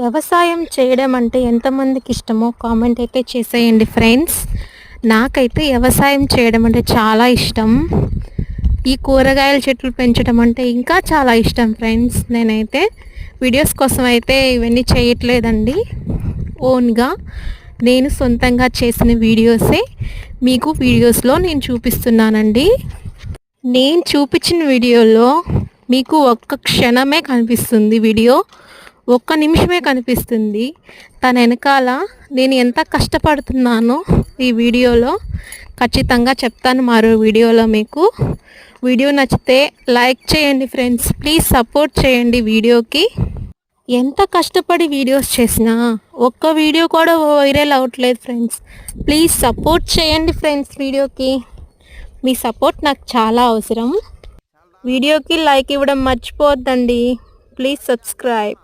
వ్యవసాయం చేయడం అంటే ఎంతమందికి ఇష్టమో కామెంట్ అయితే చేసేయండి ఫ్రెండ్స్. నాకైతే వ్యవసాయం చేయడం అంటే చాలా ఇష్టం. ఈ కూరగాయల చెట్లు పెంచడం అంటే ఇంకా చాలా ఇష్టం ఫ్రెండ్స్. నేనైతే వీడియోస్ కోసం అయితే ఇవన్నీ చేయట్లేదండి. ఓన్గా నేను సొంతంగా చేసిన వీడియోసే మీకు వీడియోస్లో నేను చూపిస్తున్నానండి. నేను చూపించిన వీడియోలో మీకు ఒక్క క్షణమే కనిపిస్తుంది, వీడియో ఒక్క నిమిషమే కనిపిస్తుంది. తన వెనకాల నేను ఎంత కష్టపడుతున్నానో ఈ వీడియోలో ఖచ్చితంగా చెప్తాను మరో వీడియోలో మీకు. వీడియో నచ్చితే లైక్ చేయండి ఫ్రెండ్స్, ప్లీజ్ సపోర్ట్ చేయండి వీడియోకి. ఎంత కష్టపడి వీడియోస్ చేసినా ఒక్క వీడియో కూడా వైరల్ అవ్వట్లేదు ఫ్రెండ్స్. ప్లీజ్ సపోర్ట్ చేయండి ఫ్రెండ్స్ వీడియోకి. మీ సపోర్ట్ నాకు చాలా అవసరం. వీడియోకి లైక్ ఇవ్వడం మర్చిపోవద్దండి. Please subscribe.